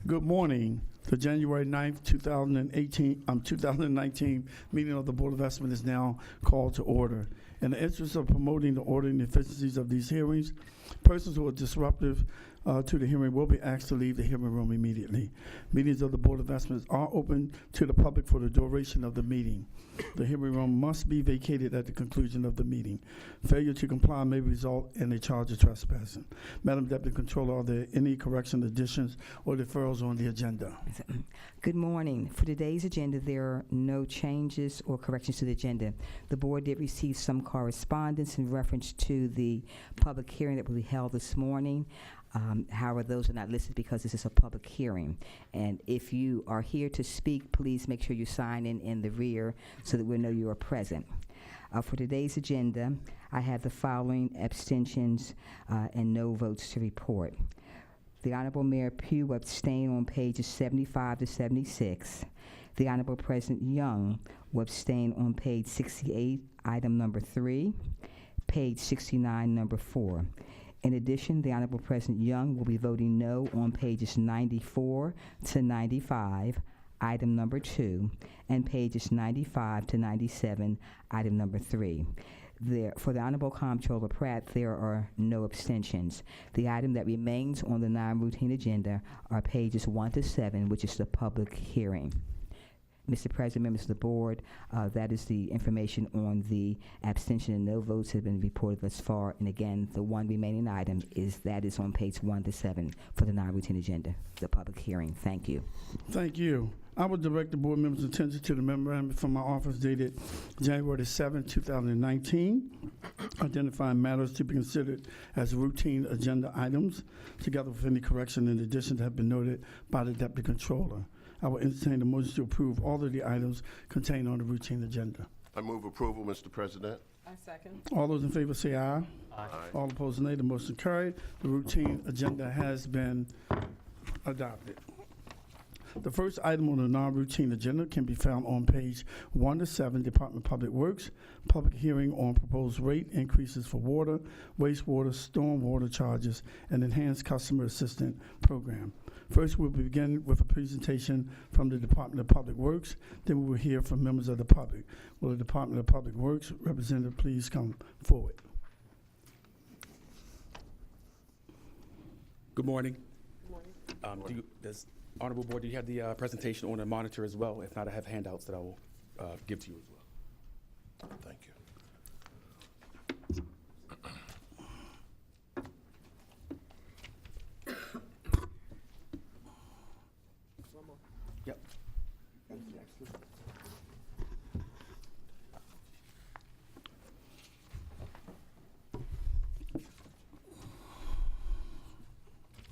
Good morning. The January 9th, 2019 meeting of the Board of Adjustment is now called to order. In the interest of promoting the order and efficiencies of these hearings, persons who are disruptive to the hearing will be asked to leave the hearing room immediately. Meetings of the Board of Adjustment are open to the public for the duration of the meeting. The hearing room must be vacated at the conclusion of the meeting. Failure to comply may result in a charge of trespassing. Madam Deputy Controller, are there any corrections, additions, or deferrals on the agenda? Good morning. For today's agenda, there are no changes or corrections to the agenda. The board did receive some correspondence in reference to the public hearing that will be held this morning. However, those are not listed because this is a public hearing. And if you are here to speak, please make sure you sign in the rear so that we'll know you are present. For today's agenda, I have the following abstentions and no votes to report. The Honorable Mayor Pugh abstained on pages 75 to 76. The Honorable President Young will abstain on page 68, item number 3, page 69, number 4. In addition, the Honorable President Young will be voting no on pages 94 to 95, item number 2, and pages 95 to 97, item number 3. For the Honorable Comptroller Pratt, there are no abstentions. The item that remains on the non-routine agenda are pages 1 to 7, which is the public hearing. Mr. President, members of the board, that is the information on the abstention, and no votes have been reported thus far. And again, the one remaining item is on page 1 to 7 for the non-routine agenda, the public hearing. Thank you. Thank you. I will direct the board members' attention to the memorandum from my office dated January 7, 2019, identifying matters to be considered as routine agenda items, together with any correction and additions that have been noted by the Deputy Controller. I will entertain the motion to approve all of the items contained on the routine agenda. I move approval, Mr. President. I second. All those in favor say aye. Aye. All opposed, nay. The motion carried. The routine agenda has been adopted. The first item on the non-routine agenda can be found on page 1 to 7, Department of Public Works, public hearing on proposed rate increases for water, wastewater, stormwater charges, and enhanced customer assistance program. First, we'll begin with a presentation from the Department of Public Works. Then we will hear from members of the public. Will the Department of Public Works representative please come forward? Good morning. Good morning. Does Honorable Board, do you have the presentation on the monitor as well? If not, I have handouts that I will give to you as well. Thank you. Yep.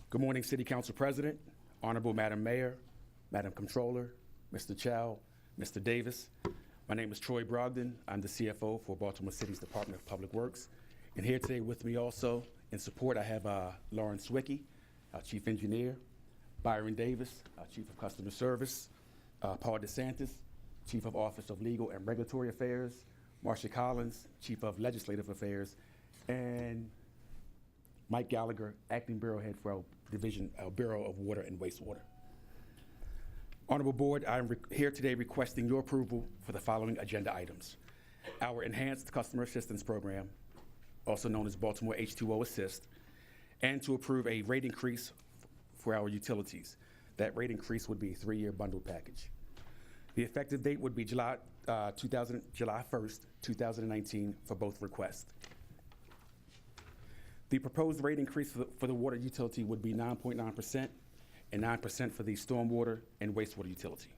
Good morning, City Council President, Honorable Madam Mayor, Madam Controller, Mr. Chow, Mr. Davis. My name is Troy Brogdon. I'm the CFO for Baltimore City's Department of Public Works. And here today with me also in support, I have Lauren Swickey, our Chief Engineer, Byron Davis, our Chief of Customer Service, Paul DeSantis, Chief of Office of Legal and Regulatory Affairs, Marcia Collins, Chief of Legislative Affairs, and Mike Gallagher, Acting Bureau Head for our Division, our Bureau of Water and Wastewater. Honorable Board, I'm here today requesting your approval for the following agenda items. Our Enhanced Customer Assistance Program, also known as Baltimore H2O Assist, and to approve a rate increase for our utilities. That rate increase would be a 3-year bundle package. The effective date would be July 1st, 2019 for both requests. The proposed rate increase for the water utility would be 9.9% and 9% for the stormwater and wastewater utility.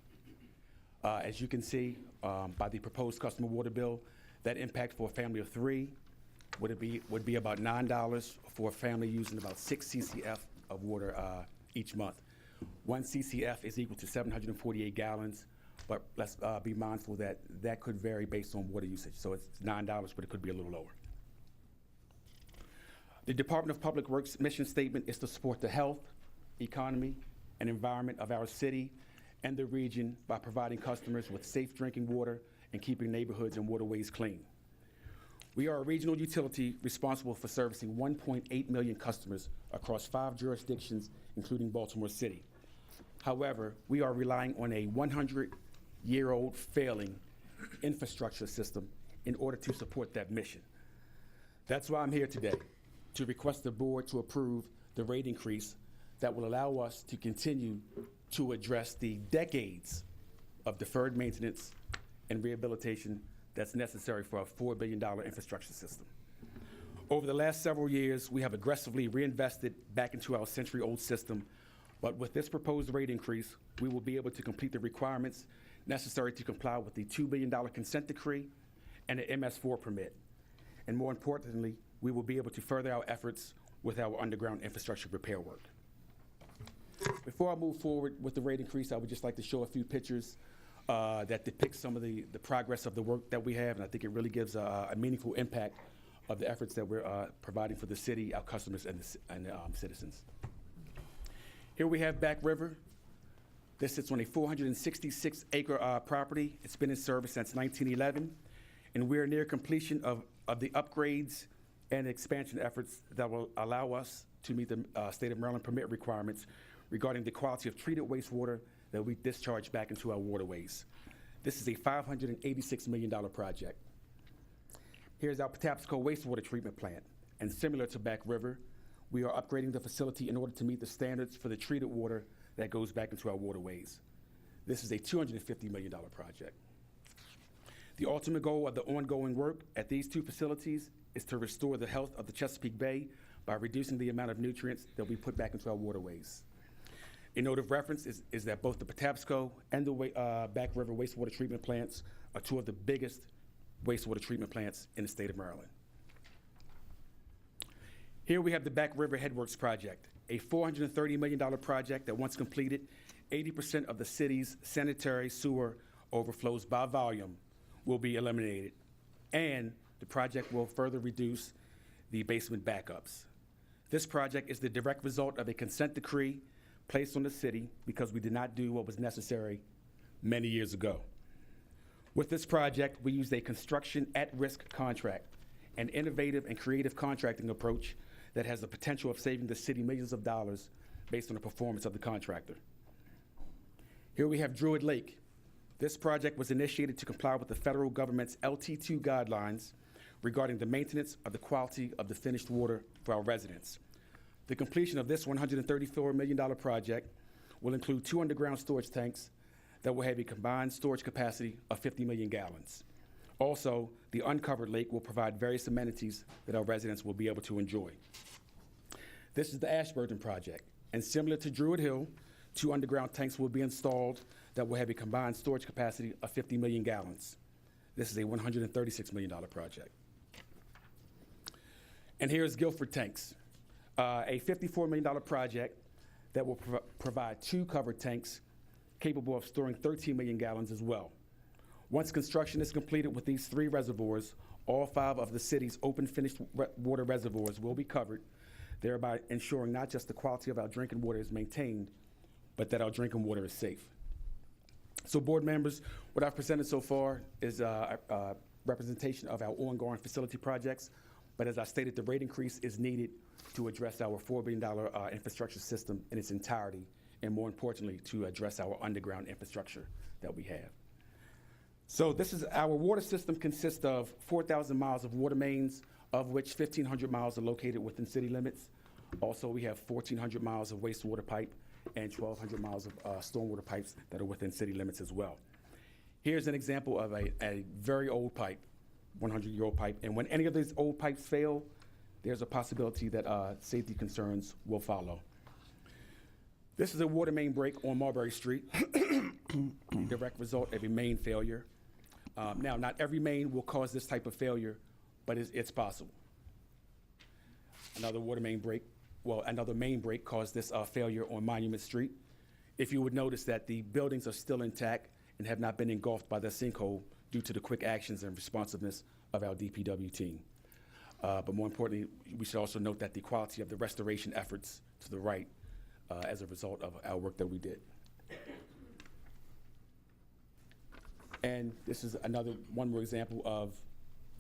As you can see by the proposed customer water bill, that impact for a family of 3 would be about $9 for a family using about 6 CCF of water each month. 1 CCF is equal to 748 gallons, but let's be mindful that that could vary based on water usage. So it's $9, but it could be a little lower. The Department of Public Works mission statement is to support the health, economy, and environment of our city and the region by providing customers with safe drinking water and keeping neighborhoods and waterways clean. We are a regional utility responsible for servicing 1.8 million customers across 5 jurisdictions, including Baltimore City. However, we are relying on a 100-year-old failing infrastructure system in order to support that mission. That's why I'm here today, to request the board to approve the rate increase that will allow us to continue to address the decades of deferred maintenance and rehabilitation that's necessary for a $4 billion infrastructure system. Over the last several years, we have aggressively reinvested back into our century-old system, but with this proposed rate increase, we will be able to complete the requirements necessary to comply with the $2 billion consent decree and the MS4 permit. And more importantly, we will be able to further our efforts with our underground infrastructure repair work. Before I move forward with the rate increase, I would just like to show a few pictures that depict some of the progress of the work that we have, and I think it really gives a meaningful impact of the efforts that we're providing for the city, our customers, and the citizens. Here we have Back River. This sits on a 466-acre property. It's been in service since 1911, and we're near completion of the upgrades and expansion efforts that will allow us to meet the state of Maryland permit requirements regarding the quality of treated wastewater that we discharge back into our waterways. This is a $586 million project. Here's our Patapsco wastewater treatment plant, and similar to Back River, we are upgrading the facility in order to meet the standards for the treated water that goes back into our waterways. This is a $250 million project. The ultimate goal of the ongoing work at these two facilities is to restore the health of the Chesapeake Bay by reducing the amount of nutrients that we put back into our waterways. A note of reference is that both the Patapsco and the Back River wastewater treatment plants are two of the biggest wastewater treatment plants in the state of Maryland. Here we have the Back River Headworks project, a $430 million project that once completed, 80% of the city's sanitary sewer overflows by volume will be eliminated, and the project will further reduce the basement backups. This project is the direct result of a consent decree placed on the city because we did not do what was necessary many years ago. With this project, we used a construction at-risk contract, an innovative and creative contracting approach that has the potential of saving the city millions of dollars based on the performance of the contractor. Here we have Druid Lake. This project was initiated to comply with the federal government's LT2 guidelines regarding the maintenance of the quality of the finished water for our residents. The completion of this $134 million project will include 2 underground storage tanks that will have a combined storage capacity of 50 million gallons. Also, the uncovered lake will provide various amenities that our residents will be able to enjoy. This is the Ashburton project, and similar to Druid Hill, 2 underground tanks will be installed that will have a combined storage capacity of 50 million gallons. This is a $136 million project. And here's Guilford Tanks, a $54 million project that will provide 2 covered tanks capable of storing 13 million gallons as well. Once construction is completed with these 3 reservoirs, all 5 of the city's open finished water reservoirs will be covered, thereby ensuring not just the quality of our drinking water is maintained, but that our drinking water is safe. So board members, what I've presented so far is a representation of our ongoing facility projects, but as I stated, the rate increase is needed to address our $4 billion infrastructure system in its entirety, and more importantly, to address our underground infrastructure that we have. So this is our water system consists of 4,000 miles of water mains, of which 1,500 miles are located within city limits. Also, we have 1,400 miles of wastewater pipe and 1,200 miles of stormwater pipes that are within city limits as well. Here's an example of a very old pipe, 100-year-old pipe, and when any of these old pipes fail, there's a possibility that safety concerns will follow. This is a water main break on Marbury Street, direct result of a main failure. Now, not every main will cause this type of failure, but it's possible. Another main break caused this failure on Monument Street. If you would notice that the buildings are still intact and have not been engulfed by the sinkhole due to the quick actions and responsiveness of our DPW team. But more importantly, we should also note that the quality of the restoration efforts to the right as a result of our work that we did. And this is one more example of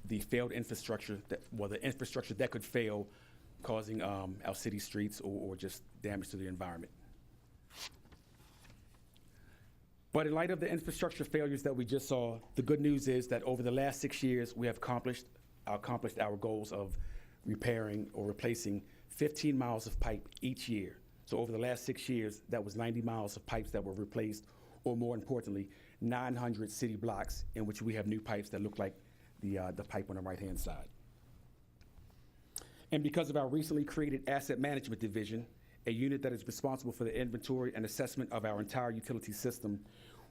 the failed infrastructure, the infrastructure that could fail, causing our city streets or just damage to the environment. But in light of the infrastructure failures that we just saw, the good news is that over the last 6 years, we have accomplished our goals of repairing or replacing 15 miles of pipe each year. So over the last 6 years, that was 90 miles of pipes that were replaced, or more importantly, 900 city blocks in which we have new pipes that look like the pipe on the right-hand side. And because of our recently created Asset Management Division, a unit that is responsible for the inventory and assessment of our entire utility system,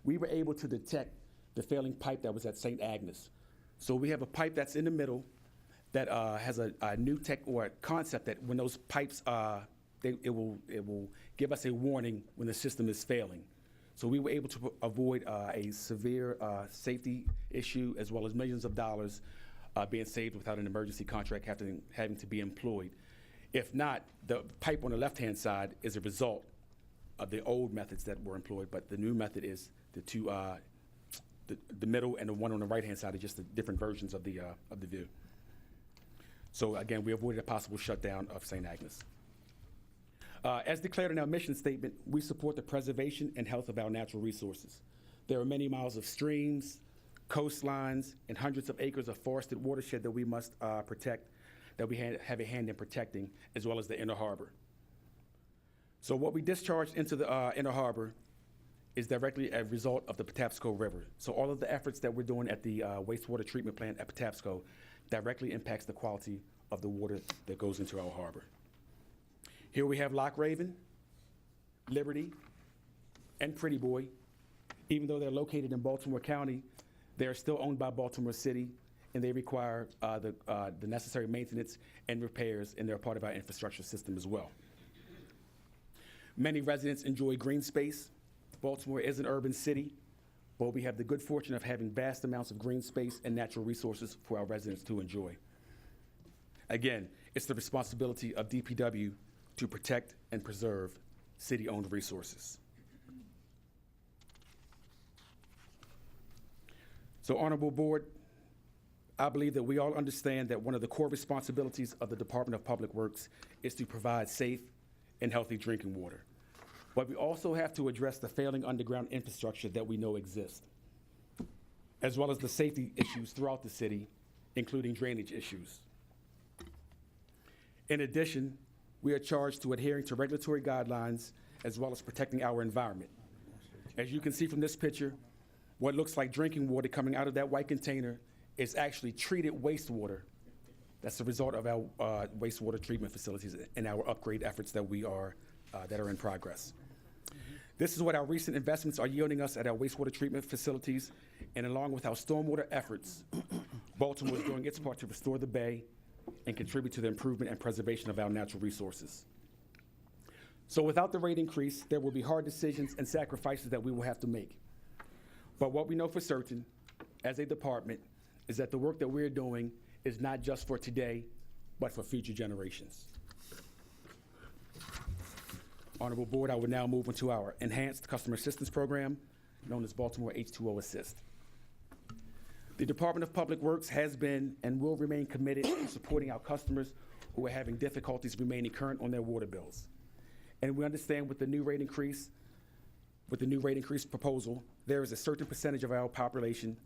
we were able to detect the failing pipe that was at St. Agnes. So we have a pipe that's in the middle that has a new tech or a concept that when those pipes, it will give us a warning when the system is failing. So we were able to avoid a severe safety issue as well as millions of dollars being saved without an emergency contract having to be employed. If not, the pipe on the left-hand side is a result of the old methods that were employed, but the new method is the two, the middle and the one on the right-hand side are just the different versions of the view. So again, we avoided a possible shutdown of St. Agnes. As declared in our mission statement, we support the preservation and health of our natural resources. There are many miles of streams, coastlines, and hundreds of acres of forested watershed that we must protect, that we have a hand in protecting, as well as the inner harbor. So what we discharge into the inner harbor is directly a result of the Patapsco River. So all of the efforts that we're doing at the wastewater treatment plant at Patapsco directly impacts the quality of the water that goes into our harbor. Here we have Loch Raven, Liberty, and Pretty Boy. Even though they're located in Baltimore County, they are still owned by Baltimore City, and they require the necessary maintenance and repairs, and they're part of our infrastructure system as well. Many residents enjoy green space. Baltimore is an urban city, but we have the good fortune of having vast amounts of green space and natural resources for our residents to enjoy. Again, it's the responsibility of DPW to protect and preserve city-owned resources. So, Honorable Board, I believe that we all understand that one of the core responsibilities of the Department of Public Works is to provide safe and healthy drinking water. But we also have to address the failing underground infrastructure that we know exists, as well as the safety issues throughout the city, including drainage issues. In addition, we are charged to adhering to regulatory guidelines as well as protecting our environment. As you can see from this picture, what looks like drinking water coming out of that white container is actually treated wastewater. That's the result of our wastewater treatment facilities and our upgrade efforts that that are in progress. This is what our recent investments are yielding us at our wastewater treatment facilities, and along with our stormwater efforts, Baltimore is doing its part to restore the bay and contribute to the improvement and preservation of our natural resources. So without the rate increase, there will be hard decisions and sacrifices that we will have to make. But what we know for certain, as a department, is that the work that we're doing is not just for today, but for future generations. Honorable Board, I will now move into our Enhanced Customer Assistance Program, known as Baltimore H2O Assist. The Department of Public Works has been and will remain committed to supporting our customers who are having difficulties remaining current on their water bills. And we understand with the new rate increase proposal, there is a certain percentage of our population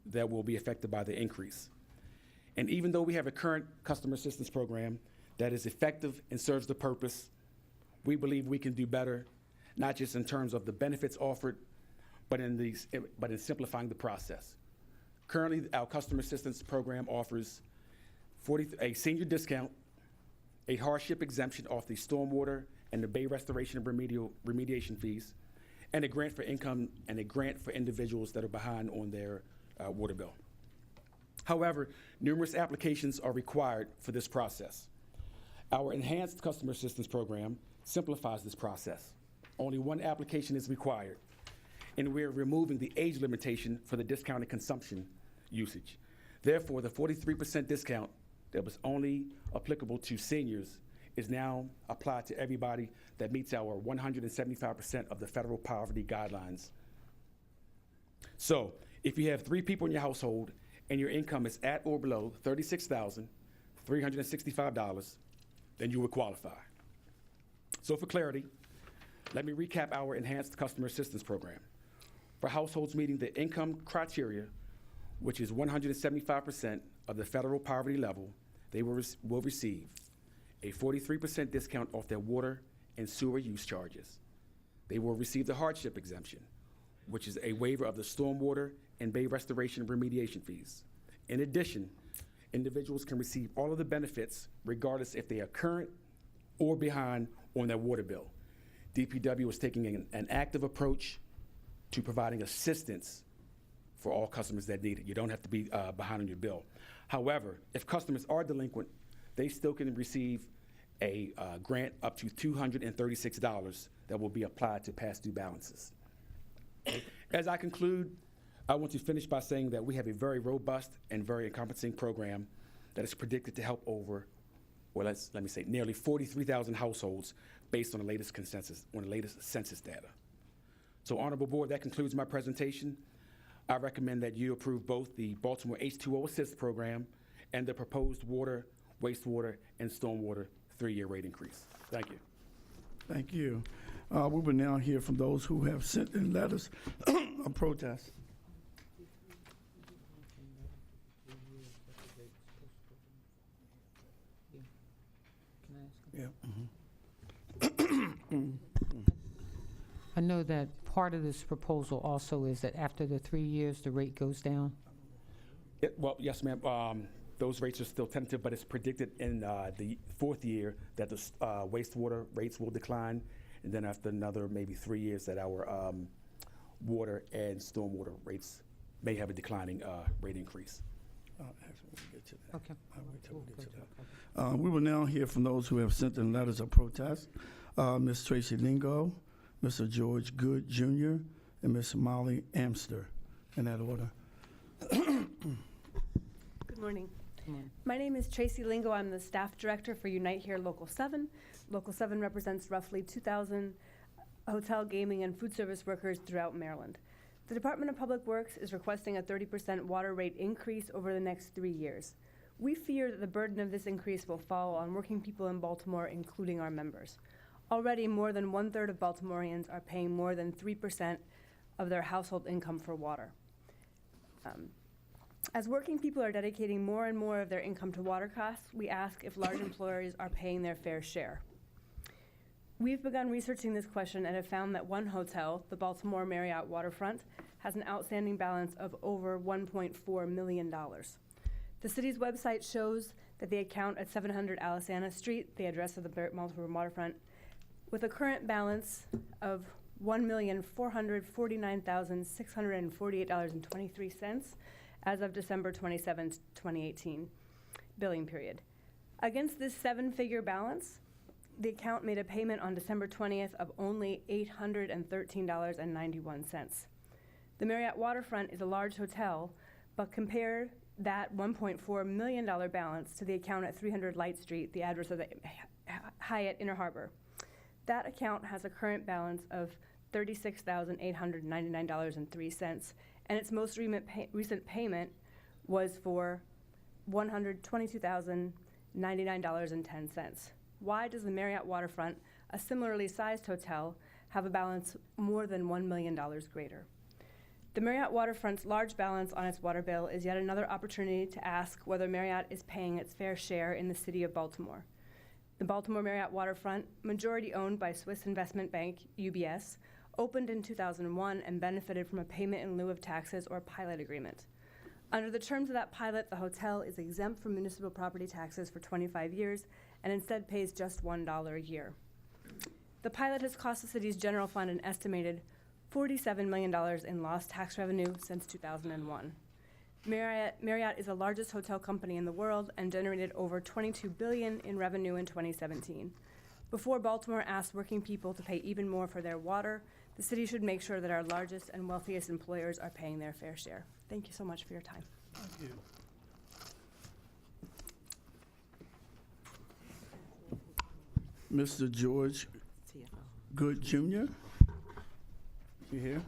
that will be affected by the increase. And even though we have a current customer assistance program that is effective and serves the purpose, we believe we can do better, not just in terms of the benefits offered, but in simplifying the process. Currently, our customer assistance program offers a senior discount, a hardship exemption off the stormwater and the bay restoration and remediation fees, and a grant for income and a grant for individuals that are behind on their water bill. However, numerous applications are required for this process. Our Enhanced Customer Assistance Program simplifies this process. Only one application is required, and we're removing the age limitation for the discounted consumption usage. Therefore, the 43% discount that was only applicable to seniors is now applied to everybody that meets our 175% of the federal poverty guidelines. So, if you have 3 people in your household and your income is at or below $36,365, then you would qualify. So for clarity, let me recap our Enhanced Customer Assistance Program. For households meeting the income criteria, which is 175% of the federal poverty level, they will receive a 43% discount off their water and sewer use charges. They will receive the hardship exemption, which is a waiver of the stormwater and bay restoration remediation fees. In addition, individuals can receive all of the benefits regardless if they are current or behind on their water bill. DPW is taking an active approach to providing assistance for all customers that need it. You don't have to be behind on your bill. However, if customers are delinquent, they still can receive a grant up to $236 that will be applied to past due balances. As I conclude, I want to finish by saying that we have a very robust and very encompassing program that is predicted to help over, well, let me say, nearly 43,000 households based on the latest census data. So, Honorable Board, that concludes my presentation. I recommend that you approve both the Baltimore H2O Assist Program and the proposed water, wastewater, and stormwater 3-year rate increase. Thank you. Thank you. We will now hear from those who have sent in letters of protest. Yeah. I know that part of this proposal also is that after the 3 years, the rate goes down. Well, yes, ma'am. Those rates are still tentative, but it's predicted in the 4th year that the wastewater rates will decline, and then after another maybe 3 years that our water and stormwater rates may have a declining rate increase. Actually, we'll get to that. Okay. I'll wait till we get to that. We will now hear from those who have sent in letters of protest. Ms. Tracy Lingo, Mr. George Good Jr., and Ms. Molly Amster, in that order. Good morning. My name is Tracy Lingo. I'm the staff director for Unite Here Local 7. Local 7 represents roughly 2,000 hotel, gaming, and food service workers throughout Maryland. The Department of Public Works is requesting a 30% water rate increase over the next 3 years. We fear that the burden of this increase will fall on working people in Baltimore, including our members. Already, more than 1/3 of Baltimoreans are paying more than 3% of their household income for water. As working people are dedicating more and more of their income to water costs, we ask if large employers are paying their fair share. We've begun researching this question and have found that one hotel, the Baltimore Marriott Waterfront, has an outstanding balance of over $1.4 million. The city's website shows that the account at 700 Alisana Street, the address of the Baltimore Waterfront, with a current balance of $1,449,648.23 as of December 27, 2018, billing period. Against this 7-figure balance, the account made a payment on December 20th of only $813.91. The Marriott Waterfront is a large hotel, but compare that $1.4 million balance to the account at 300 Light Street, the address of the Hyatt Inner Harbor. That account has a current balance of $36,899.03, and its most recent payment was for $122,099.10. Why does the Marriott Waterfront, a similarly sized hotel, have a balance more than $1 million greater? The Marriott Waterfront's large balance on its water bill is yet another opportunity to ask whether Marriott is paying its fair share in the city of Baltimore. The Baltimore Marriott Waterfront, majority owned by Swiss investment bank UBS, opened in 2001 and benefited from a payment in lieu of taxes or pilot agreement. Under the terms of that pilot, the hotel is exempt from municipal property taxes for 25 years and instead pays just $1 a year. The pilot has cost the city's general fund an estimated $47 million in lost tax revenue since 2001. Marriott is the largest hotel company in the world and generated over $22 billion in revenue in 2017. Before Baltimore asks working people to pay even more for their water, the city should make sure that our largest and wealthiest employers are paying their fair share. Thank you so much for your time. Thank you. Mr. George Good Jr. You here?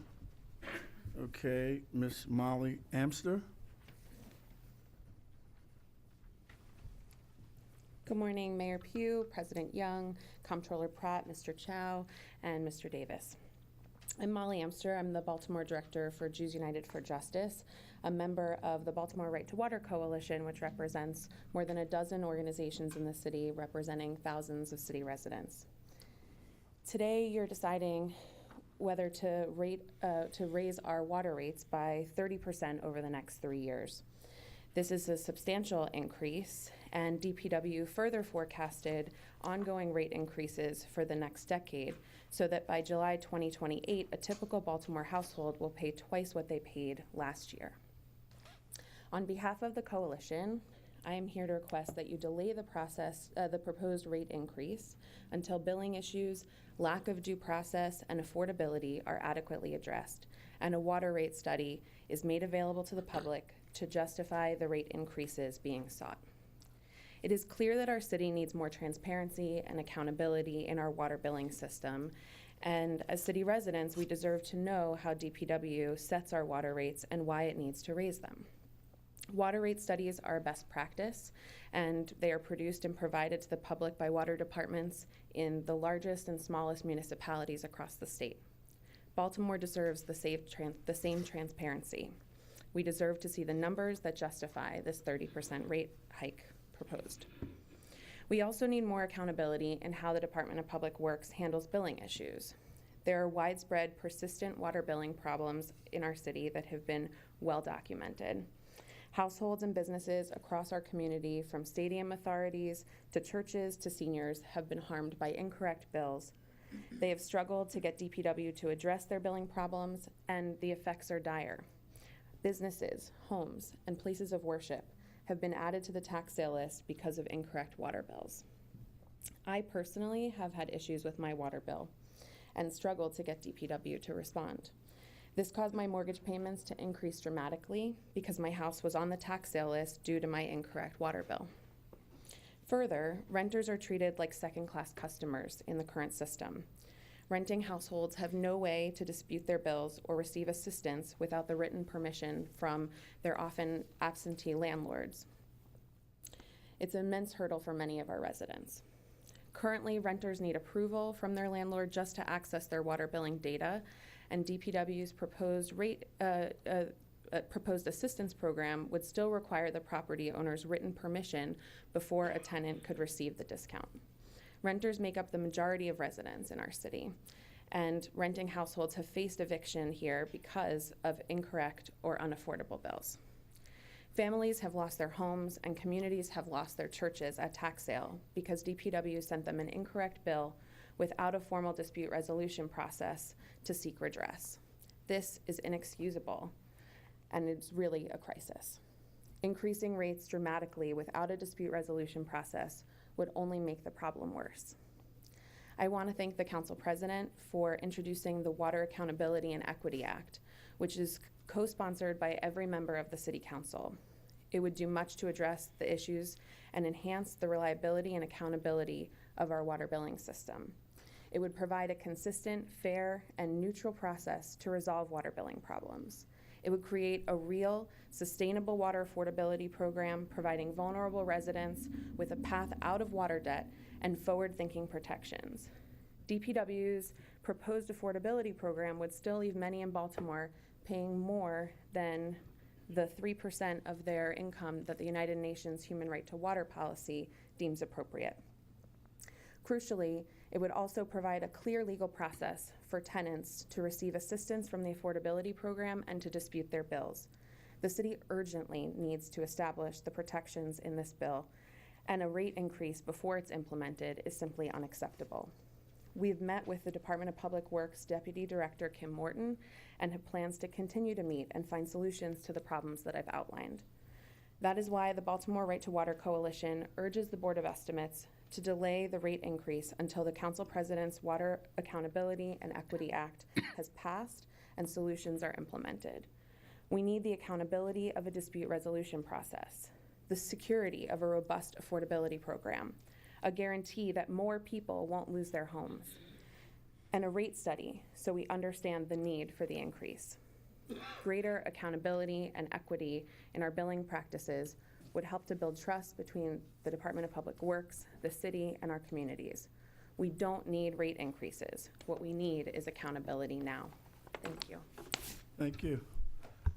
Okay, Ms. Molly Amster. Good morning, Mayor Pugh, President Young, Comptroller Pratt, Mr. Chow, and Mr. Davis. I'm Molly Amster. I'm the Baltimore Director for Jews United for Justice, a member of the Baltimore Right to Water Coalition, which represents more than a dozen organizations in the city representing thousands of city residents. Today, you're deciding whether to raise our water rates by 30% over the next 3 years. This is a substantial increase, and DPW further forecasted ongoing rate increases for the next decade, so that by July 2028, a typical Baltimore household will pay twice what they paid last year. On behalf of the coalition, I am here to request that you delay the proposed rate increase until billing issues, lack of due process, and affordability are adequately addressed, and a water rate study is made available to the public to justify the rate increases being sought. It is clear that our city needs more transparency and accountability in our water billing system, and as city residents, we deserve to know how DPW sets our water rates and why it needs to raise them. Water rate studies are best practice, and they are produced and provided to the public by water departments in the largest and smallest municipalities across the state. Baltimore deserves the same transparency. We deserve to see the numbers that justify this 30% rate hike proposed. We also need more accountability in how the Department of Public Works handles billing issues. There are widespread, persistent water billing problems in our city that have been well documented. Households and businesses across our community, from stadium authorities to churches to seniors, have been harmed by incorrect bills. They have struggled to get DPW to address their billing problems, and the effects are dire. Businesses, homes, and places of worship have been added to the tax sale list because of incorrect water bills. I personally have had issues with my water bill and struggled to get DPW to respond. This caused my mortgage payments to increase dramatically because my house was on the tax sale list due to my incorrect water bill. Further, renters are treated like second-class customers in the current system. Renting households have no way to dispute their bills or receive assistance without the written permission from their often absentee landlords. It's an immense hurdle for many of our residents. Currently, renters need approval from their landlord just to access their water billing data, and DPW's proposed assistance program would still require the property owner's written permission before a tenant could receive the discount. Renters make up the majority of residents in our city, and renting households have faced eviction here because of incorrect or unaffordable bills. Families have lost their homes, and communities have lost their churches at tax sale because DPW sent them an incorrect bill without a formal dispute resolution process to seek redress. This is inexcusable, and it's really a crisis. Increasing rates dramatically without a dispute resolution process would only make the problem worse. I want to thank the Council President for introducing the Water Accountability and Equity Act, which is co-sponsored by every member of the City Council. It would do much to address the issues and enhance the reliability and accountability of our water billing system. It would provide a consistent, fair, and neutral process to resolve water billing problems. It would create a real, sustainable water affordability program, providing vulnerable residents with a path out of water debt and forward-thinking protections. DPW's proposed affordability program would still leave many in Baltimore paying more than the 3% of their income that the United Nations Human Right to Water policy deems appropriate. Crucially, it would also provide a clear legal process for tenants to receive assistance from the affordability program and to dispute their bills. The city urgently needs to establish the protections in this bill, and a rate increase before it's implemented is simply unacceptable. We've met with the Department of Public Works Deputy Director Kim Morton and have plans to continue to meet and find solutions to the problems that I've outlined. That is why the Baltimore Right to Water Coalition urges the Board of Estimates to delay the rate increase until the Council President's Water Accountability and Equity Act has passed and solutions are implemented. We need the accountability of a dispute resolution process, the security of a robust affordability program, a guarantee that more people won't lose their homes, and a rate study so we understand the need for the increase. Greater accountability and equity in our billing practices would help to build trust between the Department of Public Works, the city, and our communities. We don't need rate increases. What we need is accountability now. Thank you. Thank you.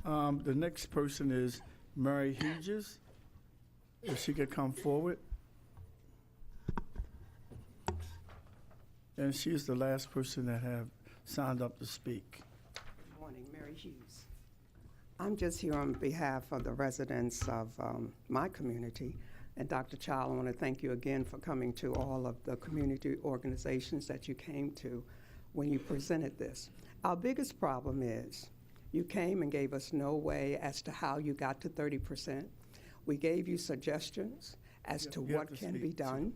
The next person is Mary Hughes. If she could come forward. And she is the last person that have signed up to speak. Good morning, Mary Hughes. I'm just here on behalf of the residents of my community. And Dr. Child, I want to thank you again for coming to all of the community organizations that you came to when you presented this. Our biggest problem is you came and gave us no way as to how you got to 30%. We gave you suggestions as to you have what to can speak, be too. done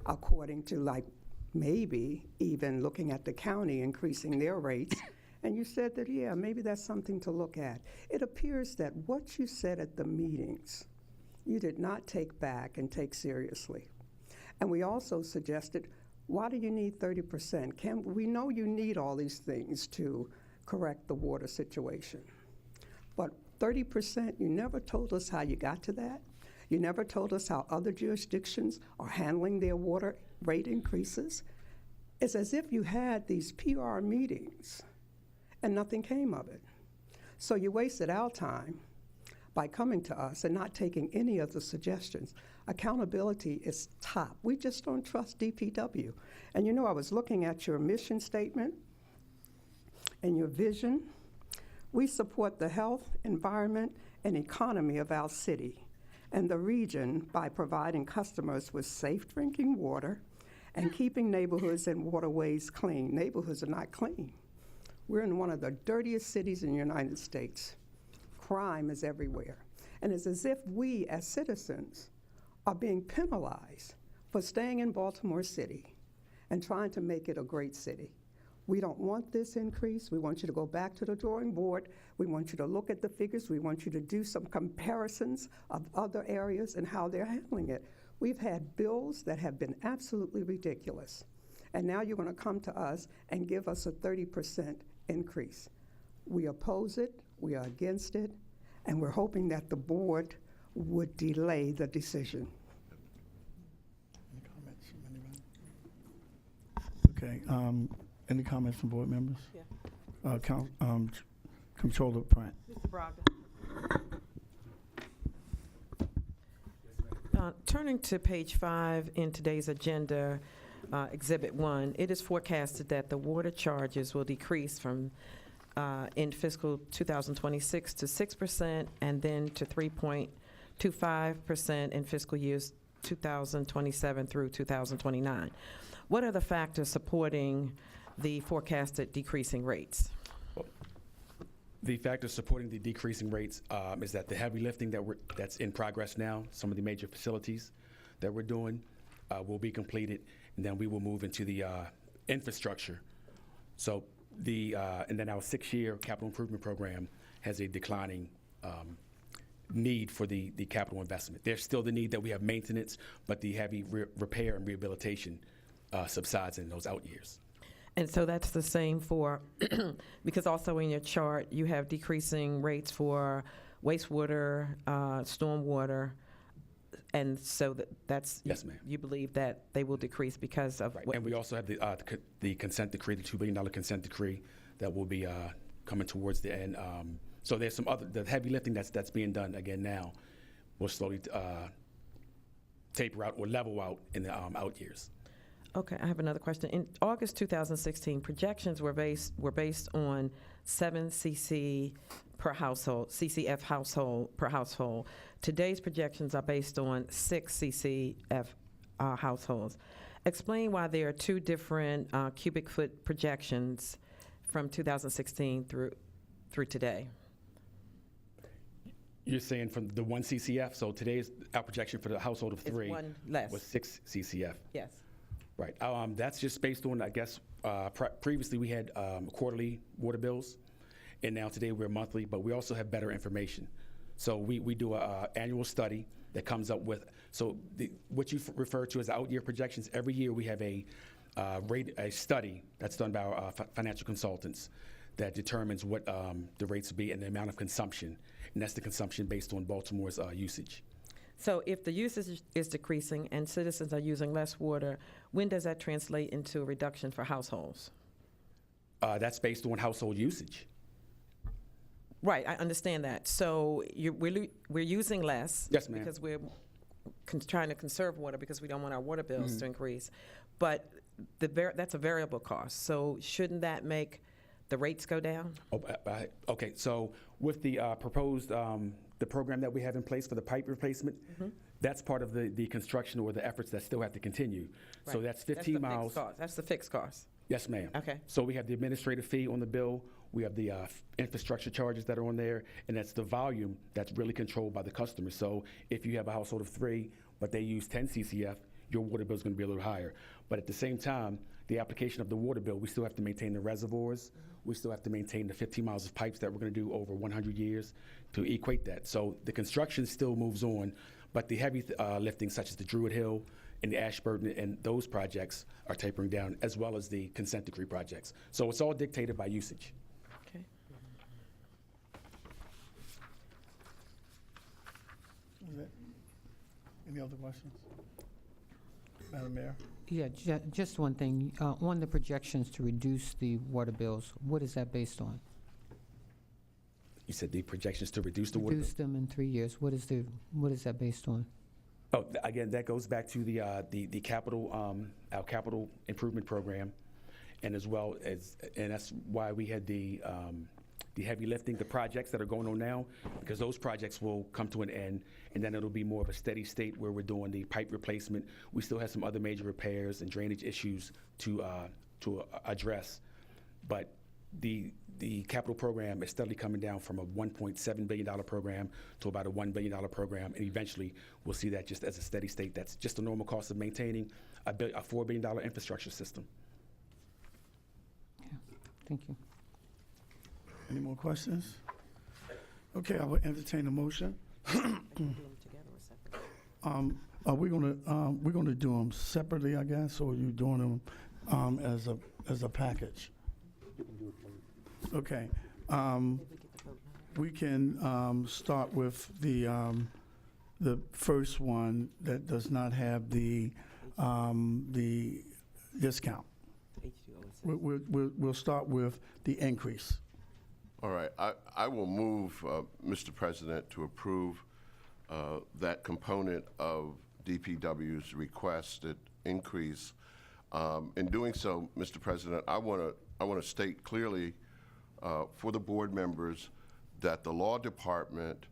according to, like, maybe even looking at the county increasing their rates. And you said that, yeah, maybe that's something to look at. It appears that what you said at the meetings, you did not take back and take seriously. And we also suggested, why do you need 30%? We know you need all these things to correct the water situation. But 30%, you never told us how you got to that. You never told us how other jurisdictions are handling their water rate increases. It's as if you had these PR meetings and nothing came of it. So you wasted our time by coming to us and not taking any of the suggestions. Accountability is top. We just don't trust DPW. And you know, I was looking at your mission statement and your vision. We support the health, environment, and economy of our city and the region by providing customers with safe drinking water and keeping neighborhoods and waterways clean. Neighborhoods are not clean. We're in one of the dirtiest cities in the United States. Crime is everywhere. And it's as if we, as citizens, are being penalized for staying in Baltimore City and trying to make it a great city. We don't want this increase. We want you to go back to the drawing board. We want you to look at the figures. We want you to do some comparisons of other areas and how they're handling it. We've had bills that have been absolutely ridiculous. And now you're going to come to us and give us a 30% increase. We oppose it. We are against it. And we're hoping that the board would delay the decision. Any comments from anybody? Okay, any comments from board members? Yeah. Controller Pratt. Mr. Brogdon. Turning to page 5 in today's agenda, Exhibit 1, it is forecasted that the water charges will decrease from in fiscal 2026 to 6% and then to 3.25% in fiscal years 2027 through 2029. What are the factors supporting the forecasted decreasing rates? The factors supporting the decreasing rates is that the heavy lifting that's in progress now, some of the major facilities that we're doing will be completed, and then we will move into the infrastructure. So and then our 6-year capital improvement program has a declining need for the capital investment. There's still the need that we have maintenance, but the heavy repair and rehabilitation subsides in those out years. And so that's the same for, because also in your chart, you have decreasing rates for wastewater, stormwater, and so that's, Yes, ma'am. you believe that they will decrease because of Right. what? And we also have the consent decree, the $2 billion consent decree that will be coming towards the end. So there's some the heavy lifting that's being done again now will slowly taper out or level out in the out years. Okay, I have another question. In August 2016, projections were based on 7 CC per household, CCF household per household. Today's projections are based on 6 CCF households. Explain why there are 2 different cubic foot projections from 2016 through today. You're saying from the 1 CCF, so today's our projection for the household of 3 It's one less. was 6 CCF. Yes. Right. That's just based on, I guess, previously we had quarterly water bills, and now today we're monthly, but we also have better information. So we do an annual study that comes up with, so what you refer to as out-year projections, every year we have a study that's done by our financial consultants that determines what the rates will be and the amount of consumption, and that's the consumption based on Baltimore's usage. So if the usage is decreasing and citizens are using less water, when does that translate into a reduction for households? That's based on household usage. Right, I understand that. So we're using less. Yes, ma'am. Because we're trying to conserve water because we don't want our water bills to increase. But that's a variable cost. So shouldn't that make the rates go down? Okay, so with the proposed, the program that we have in place for the pipe replacement, that's part of the construction or the efforts that still have to continue. So Right. that's 15 the miles. fixed cost. That's the fixed cost. Yes, ma'am. Okay. So we have the administrative fee on the bill, we have the infrastructure charges that are on there, and that's the volume that's really controlled by the customer. So if you have a household of 3, but they use 10 CCF, your water bill is going to be a little higher. But at the same time, the application of the water bill, we still have to maintain the reservoirs. We still have to maintain the 15 miles of pipes that we're going to do over 100 years to equate that. So the construction still moves on, but the heavy lifting, such as the Druid Hill and the Ashburton and those projects, are tapering down, as well as the consent decree projects. So it's all dictated by usage. Okay. Is it? Any other questions? Madam Mayor? Yeah, just one thing. On the projections to reduce the water bills, what is that based on? You said the projections to reduce the water bill? Reduce them in 3 years. What is that based on? Oh, again, that goes back to the capital, our capital improvement program, and as well as, and that's why we had the heavy lifting, the projects that are going on now, because those projects will come to an end, and then it'll be more of a steady state where we're doing the pipe replacement. We still have some other major repairs and drainage issues to address, but the capital program is steadily coming down from a $1.7 billion program to about a $1 billion program, and eventually we'll see that just as a steady state. That's just the normal cost of maintaining a $4 billion infrastructure system. Yeah. Thank you. Any more questions? Okay, I will entertain a motion. Are we gonna do them separately, I guess, or are you doing them as a package? Okay. We can start with the first one that does not have the discount. We'll start with the increase. All right, I will move, Mr. President, to approve that component of DPW's requested increase. In doing so, Mr. President, I want to state clearly for the board members that the law department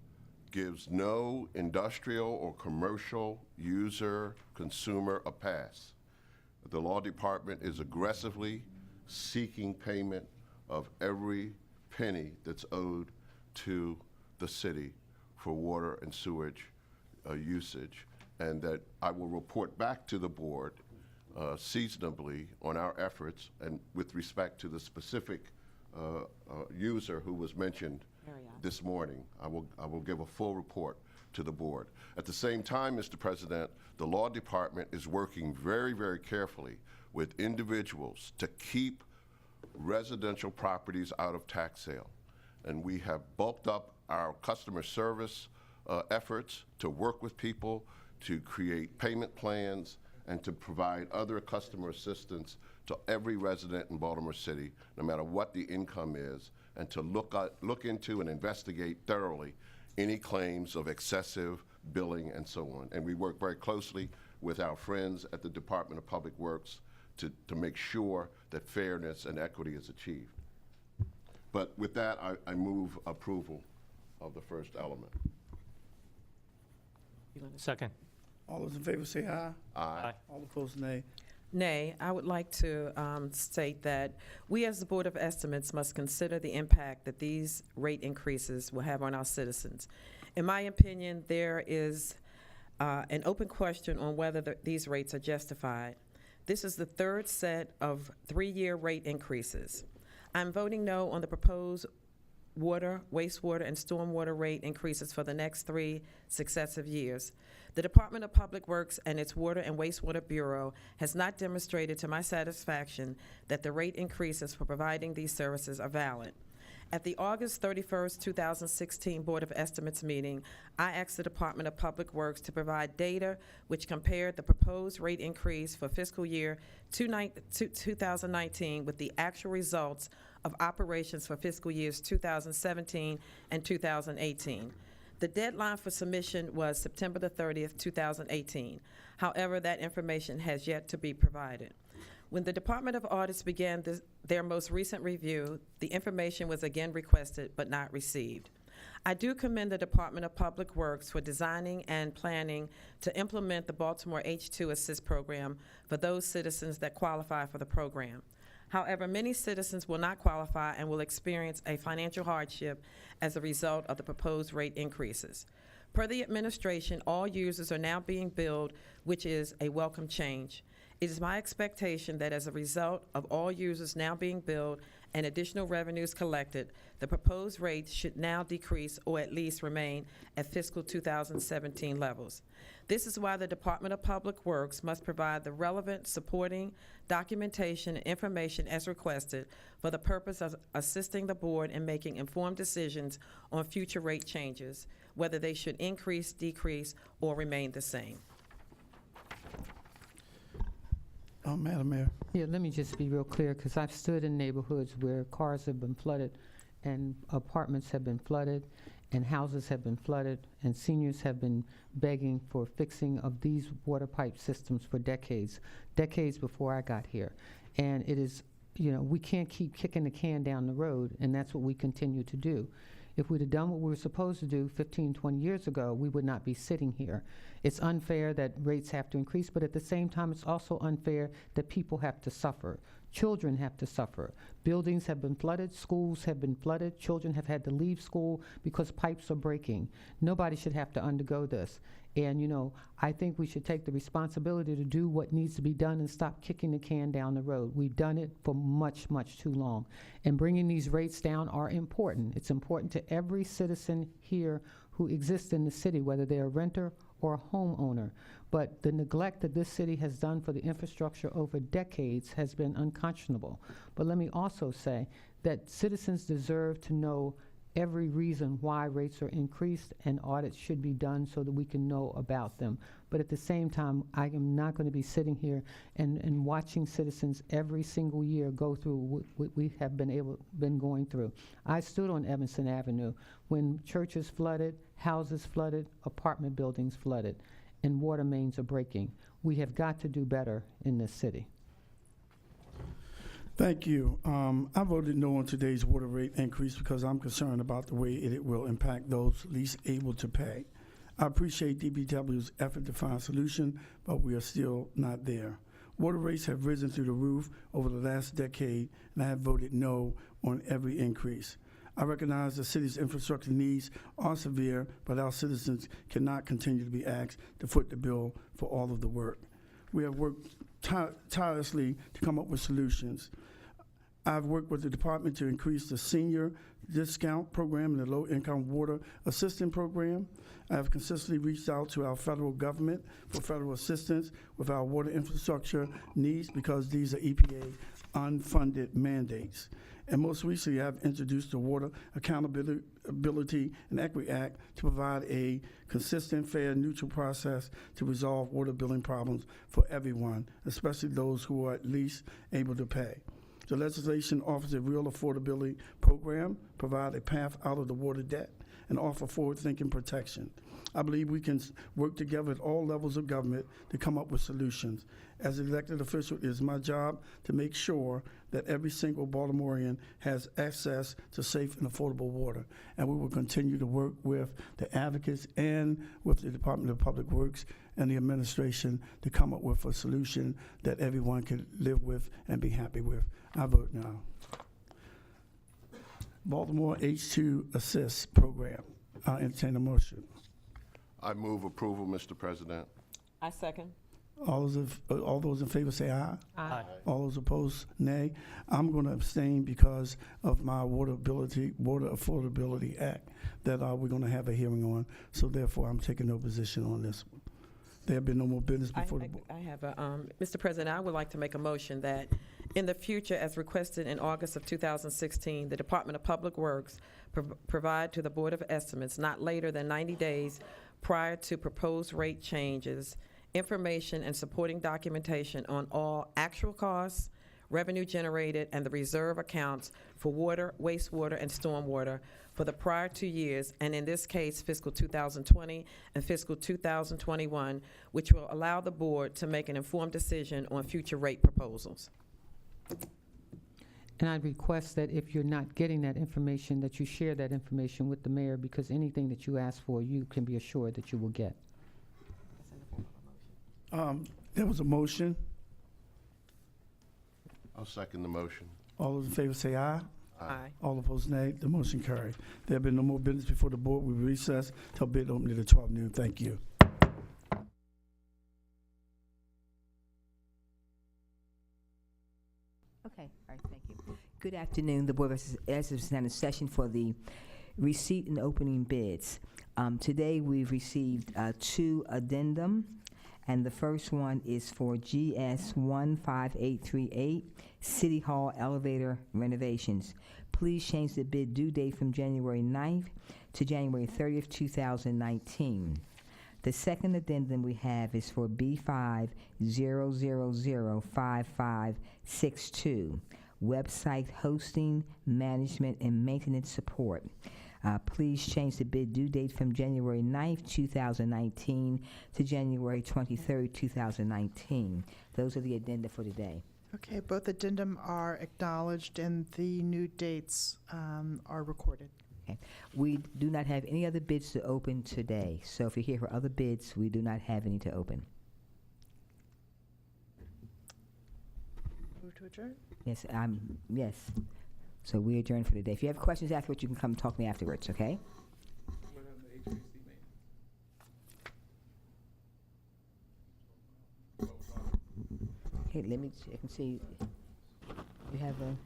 gives no industrial or commercial user, consumer a pass. The law department is aggressively seeking payment of every penny that's owed to the city for water and sewage usage, and that I will report back to the board seasonably on our efforts and with respect to the specific user who was mentioned this morning. I will give a full report to the board. At the same time, Mr. President, the law department is working very, very carefully with individuals to keep residential properties out of tax sale. And we have bulked up our customer service efforts to work with people, to create payment plans, and to provide other customer assistance to every resident in Baltimore City, no matter what the income is, and to look into and investigate thoroughly any claims of excessive billing and so on. And we work very closely with our friends at the Department of Public Works to make sure that fairness and equity is achieved. But with that, I move approval of the first element. Second. All those in favor say aye. Aye. All opposed, nay. Nay, I would like to state that we as the Board of Estimates must consider the impact that these rate increases will have on our citizens. In my opinion, there is an open question on whether these rates are justified. This is the third set of 3-year rate increases. I'm voting no on the proposed water, wastewater, and stormwater rate increases for the next 3 successive years. The Department of Public Works and its Water and Wastewater Bureau has not demonstrated to my satisfaction that the rate increases for providing these services are valid. At the August 31st, 2016 Board of Estimates meeting, I asked the Department of Public Works to provide data which compared the proposed rate increase for fiscal year 2019 with the actual results of operations for fiscal years 2017 and 2018. The deadline for submission was September the 30th, 2018. However, that information has yet to be provided. When the Department of Audits began their most recent review, the information was again requested but not received. I do commend the Department of Public Works for designing and planning to implement the Baltimore H2 Assist program for those citizens that qualify for the program. However, many citizens will not qualify and will experience a financial hardship as a result of the proposed rate increases. Per the administration, all users are now being billed, which is a welcome change. It is my expectation that as a result of all users now being billed and additional revenues collected, the proposed rates should now decrease or at least remain at fiscal 2017 levels. This is why the Department of Public Works must provide the relevant supporting documentation and information as requested for the purpose of assisting the board in making informed decisions on future rate changes, whether they should increase, decrease, or remain the same. Madam Mayor. Yeah, let me just be real clear, because I've stood in neighborhoods where cars have been flooded and apartments have been flooded and houses have been flooded and seniors have been begging for fixing of these water pipe systems for decades before I got here. And it is, we can't keep kicking the can down the road, and that's what we continue to do. If we'd have done what we were supposed to do 15, 20 years ago, we would not be sitting here. It's unfair that rates have to increase, but at the same time, it's also unfair that people have to suffer. Children have to suffer. Buildings have been flooded, schools have been flooded, children have had to leave school because pipes are breaking. Nobody should have to undergo this. And, I think we should take the responsibility to do what needs to be done and stop kicking the can down the road. We've done it for much, much too long. And bringing these rates down are important. It's important to every citizen here who exists in the city, whether they're a renter or a homeowner. But the neglect that this city has done for the infrastructure over decades has been unconscionable. But let me also say that citizens deserve to know every reason why rates are increased, and audits should be done so that we can know about them. But at the same time, I am not going to be sitting here and watching citizens every single year go through what we have been going through. I stood on Evanston Avenue when churches flooded, houses flooded, apartment buildings flooded, and water mains are breaking. We have got to do better in this city. Thank you. I voted no on today's water rate increase because I'm concerned about the way it will impact those least able to pay. I appreciate DPW's effort to find a solution, but we are still not there. Water rates have risen through the roof over the last decade, and I have voted no on every increase. I recognize the city's infrastructure needs are severe, but our citizens cannot continue to be asked to foot the bill for all of the work. We have worked tirelessly to come up with solutions. I've worked with the department to increase the senior discount program and the low-income water assistance program. I have consistently reached out to our federal government for federal assistance with our water infrastructure needs because these are EPA unfunded mandates. And most recently, I've introduced the Water Accountability and Equity Act to provide a consistent, fair, neutral process to resolve water billing problems for everyone, especially those who are at least able to pay. The legislation offers a real affordability program, provide a path out of the water debt, and offer forward-thinking protection. I believe we can work together at all levels of government to come up with solutions. As an elected official, it is my job to make sure that every single Baltimorean has access to safe and affordable water. And we will continue to work with the advocates and with the Department of Public Works and the administration to come up with a solution that everyone can live with and be happy with. I vote no. Baltimore H2 Assist Program. I entertain a motion. I move approval, Mr. President. I second. All those in favor say aye. Aye. All those opposed, nay. I'm going to abstain because of my Water Affordability Act that we're going to have a hearing on. So therefore, I'm taking no position on this one. There have been no more business before the board. I have a, Mr. President, I would like to make a motion that In the future, as requested in August of 2016, the Department of Public Works provide to the Board of Estimates not later than 90 days prior to proposed rate changes, information and supporting documentation on all actual costs, revenue generated, and the reserve accounts for water, wastewater, and stormwater for the prior 2 years, and in this case, fiscal 2020 and fiscal 2021, which will allow the board to make an informed decision on future rate proposals. And I'd request that if you're not getting that information, that you share that information with the mayor, because anything that you ask for, you can be assured that you will get. There was a motion. I'll second the motion. All those in favor say aye. Aye. All opposed, nay. The motion carried. There have been no more business before the board. We recess till bid opening at 12 noon. Thank you. Okay, all right, thank you. Good afternoon. The Board of Estimates is in session for the receipt and opening bids. Today, we've received 2 addendum, and the first one is for GS 15838, City Hall Elevator Renovations. Please change the bid due date from January 9th to January 30th, 2019. The second addendum we have is for B50005562, website hosting, management, and maintenance support. Please change the bid due date from January 9th, 2019 to January 23rd, 2019. Those are the addenda for today. Okay, both addendum are acknowledged and the new dates are recorded. Okay. We do not have any other bids to open today, so if you're here for other bids, we do not have any to open. Move to adjourn? Yes, yes. So we adjourn for the day. If you have questions afterwards, you can come talk to me afterwards, okay? Okay, let me check and see. You have a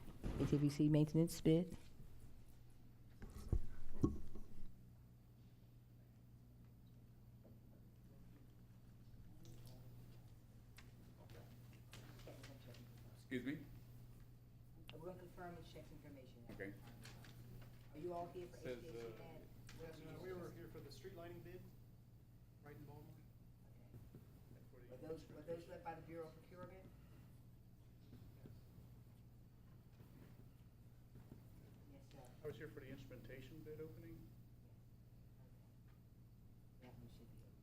HVAC maintenance bid? Excuse me? We're going to confirm and check information. Okay. Are you all here for Says, HVAC ad? We were here for the street lighting bid, right in Baltimore. Were those led by the Bureau of Procurement? Yes, sir. I was here for the instrumentation bid opening. That one should be open.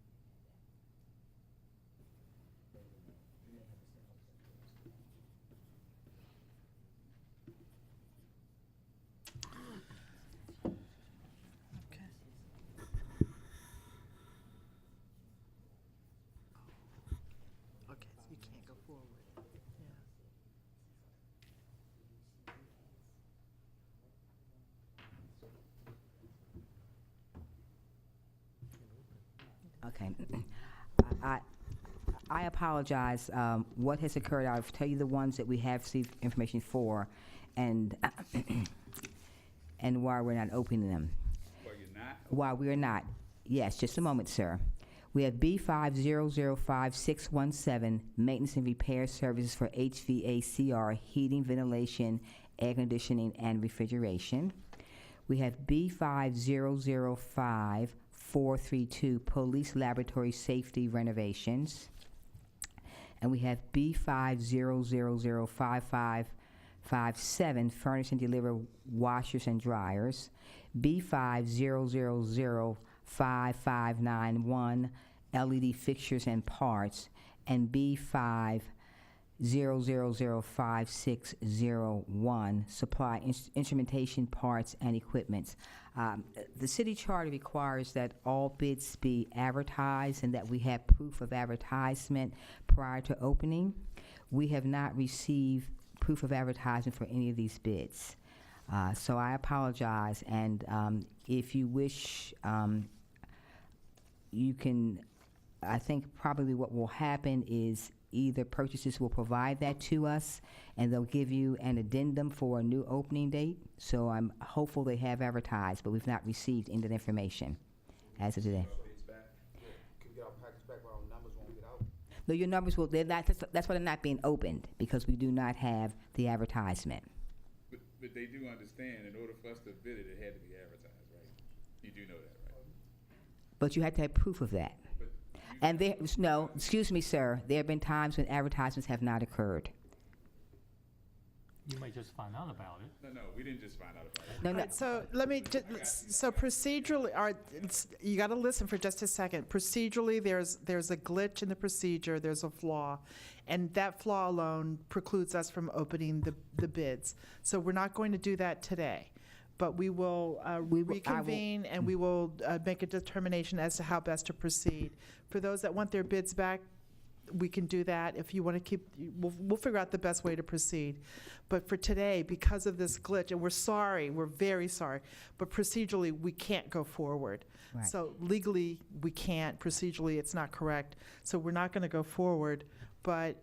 Okay, so you can't go forward. Okay. I apologize. What has occurred, I'll tell you the ones that we have received information for and and why we're not opening them. Well, you're not? Why we're not. Yes, just a moment, sir. We have B5005-617, maintenance and repair services for HVACR, heating, ventilation, air conditioning, and refrigeration. We have B5005-432, police laboratory safety renovations. And we have B50005557, furnish and deliver washers and dryers. B50005591, LED fixtures and parts. And B50005601, supply instrumentation, parts, and equipments. The city charter requires that all bids be advertised and that we have proof of advertisement prior to opening. We have not received proof of advertisement for any of these bids. So I apologize, and if you wish, you can, I think probably what will happen is either purchasers will provide that to us, and they'll give you an addendum for a new opening date. So I'm hopeful they have advertised, but we've not received any of that information as of today. Can we get our package back while our numbers won't get out? No, your numbers will, they're not, that's why they're not being opened, because we do not have the advertisement. But they do understand, in order for us to bid it, it had to be advertised, right? You do know that, right? But you have to have proof of that. But And there, no, excuse me, sir, there have been times when advertisements have not occurred. You may just find out about it. no, we didn't just find out about it. No, no, Right, so let me, so procedurally, you got to listen for just a second. Procedurally, there's a glitch in the procedure, there's a flaw, and that flaw alone precludes us from opening the bids. So we're not going to do that today, but we will reconvene and we will make a determination as to how best to proceed. For those that want their bids back, we can do that. If you want to keep, we'll figure out the best way to proceed. But for today, because of this glitch, and we're sorry, we're very sorry, but procedurally, we can't go forward. Right. So legally, we can't. Procedurally, it's not correct. So we're not going to go forward. But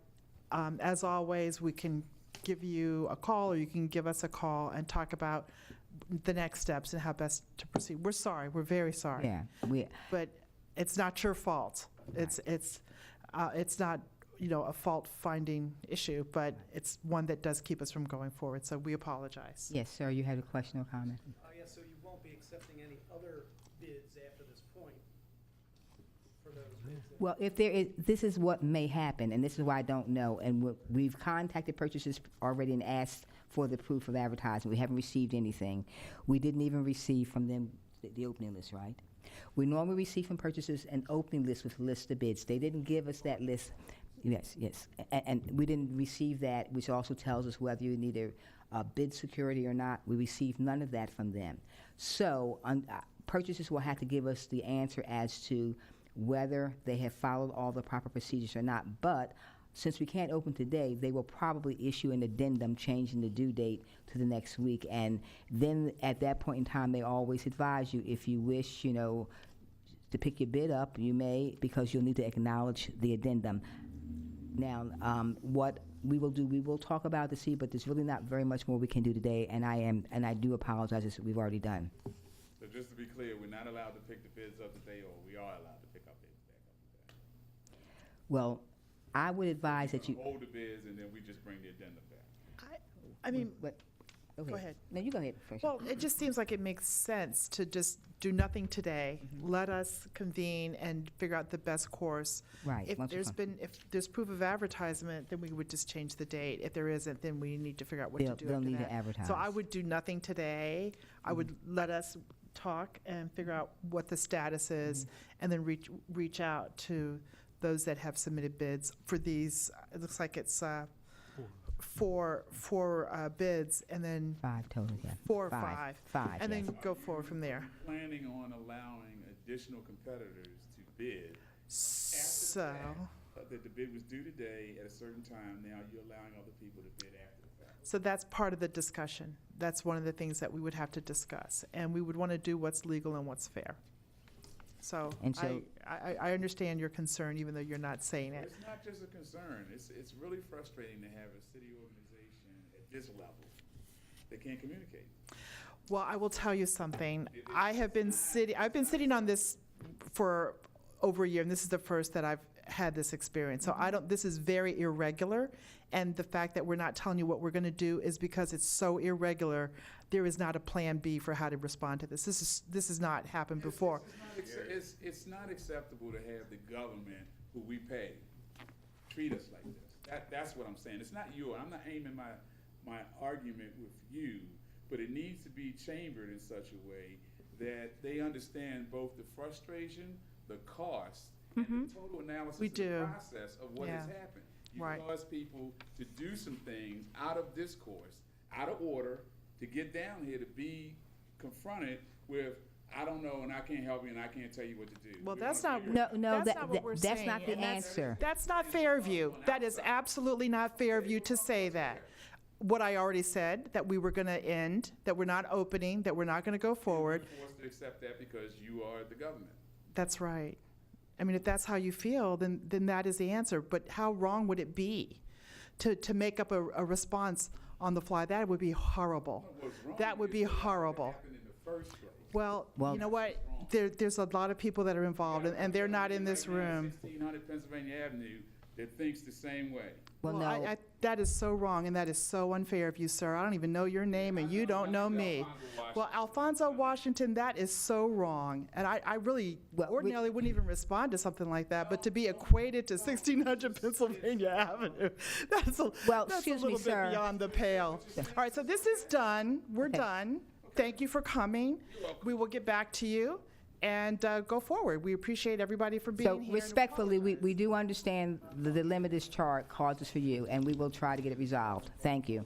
as always, we can give you a call, or you can give us a call and talk about the next steps and how best to proceed. We're sorry. We're very sorry. yeah, But it's not your fault. It's not, a fault-finding issue, but it's one that does keep us from going forward, so we apologize. yes, sir, you had a question or comment? Yeah, so you won't be accepting any other bids after this point for those bids? Well, if there is, this is what may happen, and this is why I don't know, and we've contacted purchasers already and asked for the proof of advertising. We haven't received anything. We didn't even receive from them the opening list, right? We normally receive from purchasers an opening list with a list of bids. They didn't give us that list. Yes, and we didn't receive that, which also tells us whether you need a bid security or not. We received none of that from them. So purchasers will have to give us the answer as to whether they have followed all the proper procedures or not. But since we can't open today, they will probably issue an addendum changing the due date to the next week. And then at that point in time, they always advise you, if you wish, to pick your bid up, you may, because you'll need to acknowledge the addendum. Now, what we will do, we will talk about the C, but there's really not very much more we can do today, and I do apologize, as we've already done. So just to be clear, we're not allowed to pick the bids up today, or we are allowed to pick up bids back up today? Well, I would advise that you. Hold the bids, and then we just bring the addendum back. I mean, But, okay. Go ahead. No, you go ahead first. well, it just seems like it makes sense to just do nothing today. Let us convene and figure out the best course. Right. If once we come- if there's proof of advertisement, then we would just change the date. If there isn't, then we need to figure out what to do they'll after need to that. advertise. So I would do nothing today. I would let us talk and figure out what the status is, and then reach out to those that have submitted bids for these. It looks like it's four bids, and then 5 total, yeah. 4 or Five. 5. 5, And yes. then go forward from there. Planning on allowing additional competitors to bid So, that the bid was due today at a certain time, now you're allowing other people to bid after the fact. so that's part of the discussion. That's one of the things that we would have to discuss, and we would want to do what's legal and what's fair. So And so- I understand your concern, even though you're not saying But it. it's not just a concern, it's really frustrating to have a city organization at this level that can't communicate. Well, I will tell you something. I've been sitting on this for over a year, and this is the first that I've had this experience. So this is very irregular, and the fact that we're not telling you what we're going to do is because it's so irregular. There is not a plan B for how to respond to this. This has not happened before. It's not acceptable to have the government, who we pay, treat us like this. That's what I'm saying. It's not you. I'm not aiming my argument with you, but it needs to be chambered in such a way that they understand both the frustration, the cost, and the total analysis We of do. the process of what has Yeah. happened. You Right. cause people to do some things out of discourse, out of order, to get down here to be confronted with, I don't know, and I can't help you, and I can't tell you what to do. Well, We that's wanna not. figure it No, That's not what we're that's saying, not the and answer. That's not fair of you. That is absolutely not fair of you to say that. What I already said, that we were going to end, that we're not opening, that we're not going to go forward. You're forced to accept that because you are the government. That's right. I mean, if that's how you feel, then that is the answer. But how wrong would it be to make up a response on the fly? That would be horrible. What's wrong That would is be that horrible. happened in the first place. Well, Well- you know what? There's a lot of people that are involved, and they're not in this room. 1600 Pennsylvania Avenue that thinks the same way. Well, no. That is so wrong, and that is so unfair of you, sir. I don't even know your name, and you don't know me. Well, Alfonso Washington, that is so wrong. And I really ordinarily wouldn't even respond to something like that, but to be equated to 1600 Pennsylvania Avenue, that's a excuse me, little sir. bit beyond the pale. All right, so this is done. We're done. Thank you for coming. We will get back to you and go forward. We appreciate everybody for being So here. respectfully, we do understand the limit this chart causes for you, and we will try to get it resolved. Thank you.